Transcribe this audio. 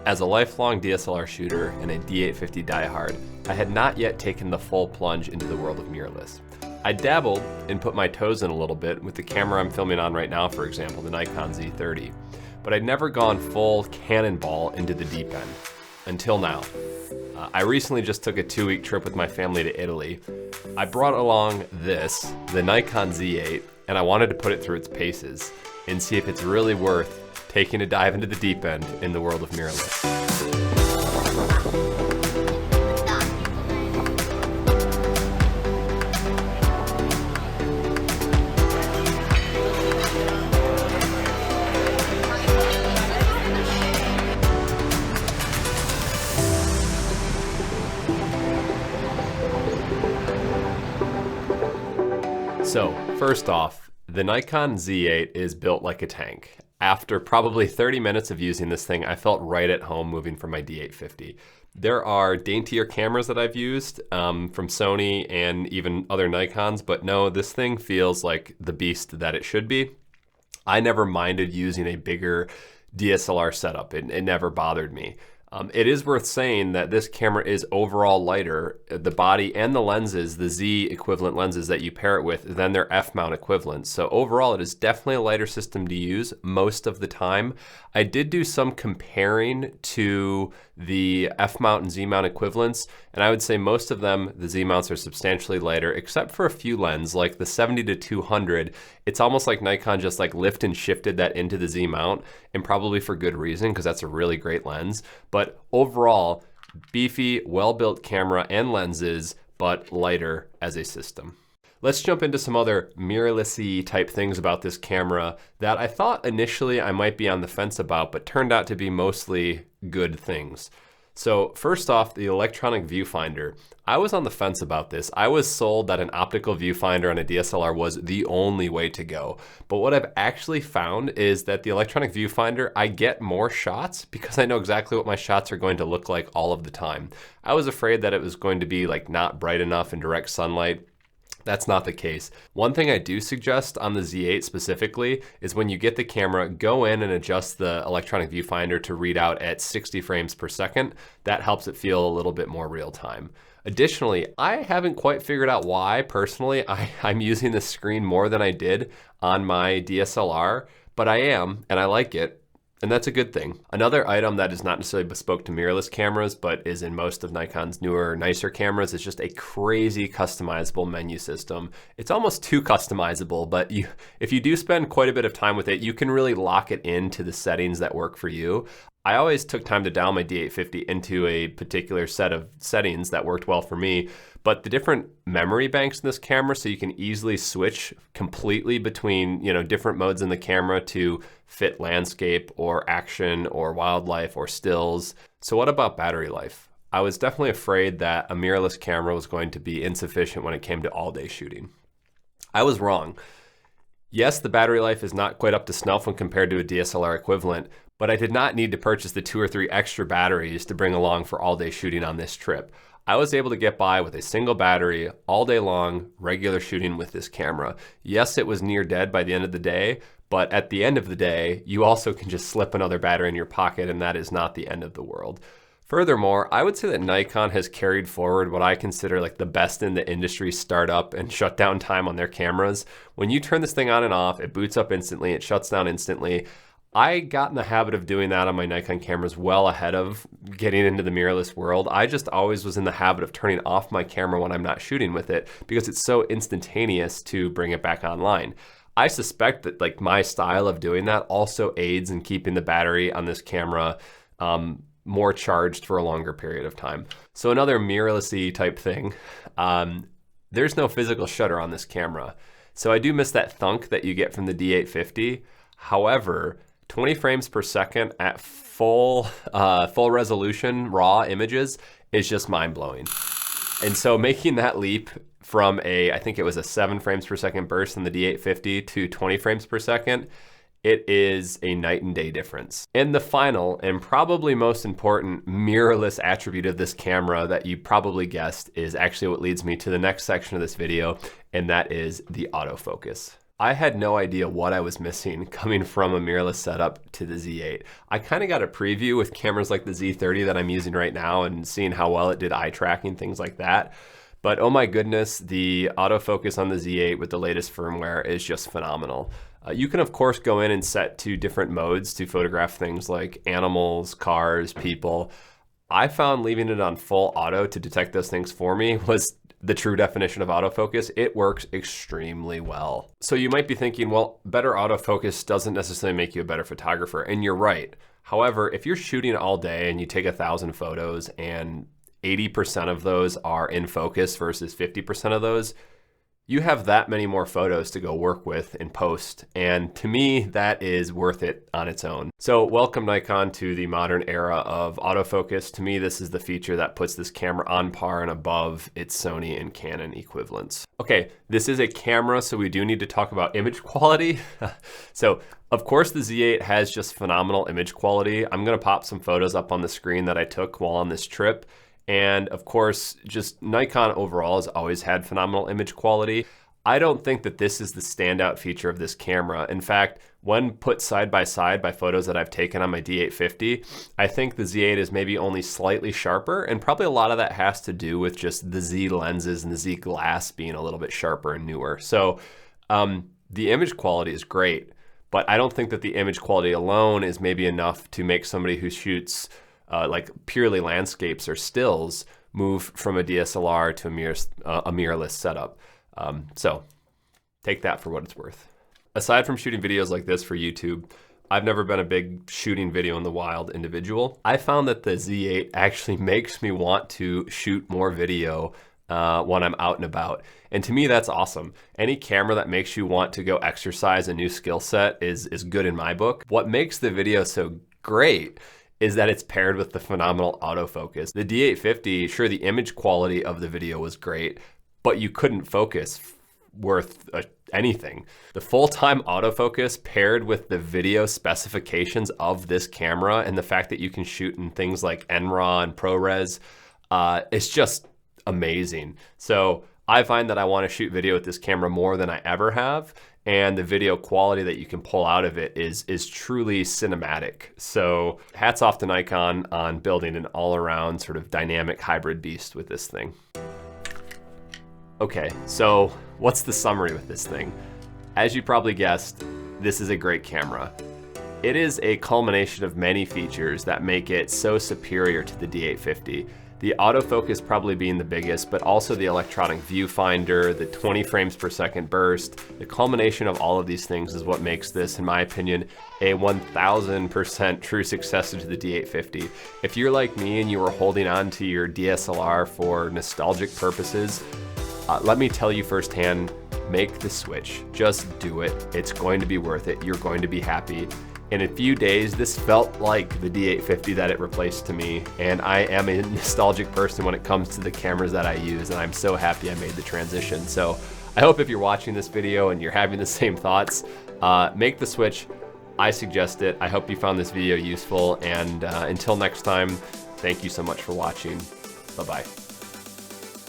As a lifelong DSLR shooter and a D850 diehard, I had not yet taken the full plunge into the world of mirrorless. I dabbled and put my toes in a little bit with the camera I'm filming on right now, for example, the Nikon Z8, but I'd never gone full cannonball into the deep end, until now. I recently just took a 2-week trip with my family to Italy. I brought along this, the Nikon Z8, and I wanted to put it through its paces and see if it's really worth taking a dive into the deep end in the world of mirrorless. So, first off, the Nikon Z8 is built like a tank. After probably 30 minutes of using this thing, I felt right at home moving from my D850. There are daintier cameras that I've used from Sony and even other Nikons, but no, this thing feels like the beast that it should be. I never minded using a bigger DSLR setup. It never bothered me. It is worth saying that this camera is overall lighter. The body and the lenses, the Z equivalent lenses that you pair it with, than their F-mount equivalents. So overall, it is definitely a lighter system to use most of the time. I did do some comparing to the F-mount and Z-mount equivalents, and I would say most of them, the Z-mounts are substantially lighter, except for a few lenses, like the 70-200. It's almost like Nikon just like lift and shifted that into the Z-mount, and probably for good reason, because that's a really great lens. But overall, beefy, well-built camera and lenses, but lighter as a system. Let's jump into some other mirrorless-y type things about this camera that I thought initially I might be on the fence about, but turned out to be mostly good things. So first off, the electronic viewfinder. I was on the fence about this. I was sold that an optical viewfinder on a DSLR was the only way to go. But what I've actually found is that the electronic viewfinder, I get more shots because I know exactly what my shots are going to look like all of the time. I was afraid that it was going to be like not bright enough in direct sunlight. That's not the case. One thing I do suggest on the Z8 specifically is when you get the camera, go in and adjust the electronic viewfinder to read out at 60 frames per second. That helps it feel a little bit more real time. Additionally, I haven't quite figured out why, personally, I'm using the screen more than I did on my DSLR, but I am, and I like it. And that's a good thing. Another item that is not necessarily bespoke to mirrorless cameras, but is in most of Nikon's newer, nicer cameras, is just a crazy customizable menu system. It's almost too customizable, but if you do spend quite a bit of time with it, you can really lock it into the settings that work for you. I always took time to dial my D850 into a particular set of settings that worked well for me, but the different memory banks in this camera, so you can easily switch completely between, different modes in the camera to fit landscape or action or wildlife or stills. So what about battery life? I was definitely afraid that a mirrorless camera was going to be insufficient when it came to all-day shooting. I was wrong. Yes, the battery life is not quite up to snuff when compared to a DSLR equivalent, but I did not need to purchase the 2 or 3 extra batteries to bring along for all-day shooting on this trip. I was able to get by with a single battery all day long, regular shooting with this camera. Yes, it was near dead by the end of the day, but at the end of the day, you also can just slip another battery in your pocket, and that is not the end of the world. Furthermore, I would say that Nikon has carried forward what I consider like the best in the industry startup and shutdown time on their cameras. When you turn this thing on and off, it boots up instantly, it shuts down instantly. I got in the habit of doing that on my Nikon cameras well ahead of getting into the mirrorless world. I just always was in the habit of turning off my camera when I'm not shooting with it because it's so instantaneous to bring it back online. I suspect that like my style of doing that also aids in keeping the battery on this camera more charged for a longer period of time. So another mirrorless-y type thing, there's no physical shutter on this camera. So I do miss that thunk that you get from the D850. However, 20 frames per second at full resolution raw images is just mind-blowing. And so making that leap from I think it was a 7 frames per second burst in the D850 to 20 frames per second, it is a night and day difference. And the final and probably most important mirrorless attribute of this camera that you probably guessed is actually what leads me to the next section of this video, and that is the autofocus. I had no idea what I was missing coming from a mirrorless setup to the Z8. I kind of got a preview with cameras like the Z30 that I'm using right now and seeing how well it did eye tracking, things like that. But oh my goodness, the autofocus on the Z8 with the latest firmware is just phenomenal. You can of course go in and set to different modes to photograph things like animals, cars, people. I found leaving it on full auto to detect those things for me was the true definition of autofocus. It works extremely well. So you might be thinking, well, better autofocus doesn't necessarily make you a better photographer, and you're right. However, if you're shooting all day and you take 1,000 photos and 80% of those are in focus versus 50% of those, you have that many more photos to go work with in post. And to me, that is worth it on its own. So welcome Nikon to the modern era of autofocus. To me, this is the feature that puts this camera on par and above its Sony and Canon equivalents. Okay, this is a camera, so we do need to talk about image quality. So of course the Z8 has just phenomenal image quality. I'm gonna pop some photos up on the screen that I took while on this trip. And of course, just Nikon overall has always had phenomenal image quality. I don't think that this is the standout feature of this camera. In fact, when put side by photos that I've taken on my D850, I think the Z8 is maybe only slightly sharper, and probably a lot of that has to do with just the Z lenses and the Z glass being a little bit sharper and newer. So the image quality is great, but I don't think that the image quality alone is maybe enough to make somebody who shoots like purely landscapes or stills move from a DSLR to a mirrorless setup. So take that for what it's worth. Aside from shooting videos like this for YouTube, I've never been a big shooting video in the wild individual. I found that the Z8 actually makes me want to shoot more video when I'm out and about. And to me, that's awesome. Any camera that makes you want to go exercise a new skill set is good in my book. What makes the video so great is that it's paired with the phenomenal autofocus. The D850, sure, the image quality of the video was great, but you couldn't focus worth anything. The full-time autofocus paired with the video specifications of this camera and the fact that you can shoot in things like NRAW and ProRes, it's just amazing. So I find that I want to shoot video with this camera more than I ever have, and the video quality that you can pull out of it is truly cinematic. So hats off to Nikon on building an all-around sort of dynamic hybrid beast with this thing. Okay, so what's the summary with this thing? As you probably guessed, this is a great camera. It is a culmination of many features that make it so superior to the D850. The autofocus probably being the biggest, but also the electronic viewfinder, the 20 frames per second burst. The culmination of all of these things is what makes this, in my opinion, a 1000% true successor to the D850. If you're like me and you were holding on to your DSLR for nostalgic purposes, let me tell you firsthand, make the switch. Just do it. It's going to be worth it. You're going to be happy. In a few days, this felt like the D850 that it replaced to me, and I am a nostalgic person when it comes to the cameras that I use, and I'm so happy I made the transition. So I hope if you're watching this video and you're having the same thoughts, make the switch. I suggest it. I hope you found this video useful, and until next time, thank you so much for watching. Bye-bye.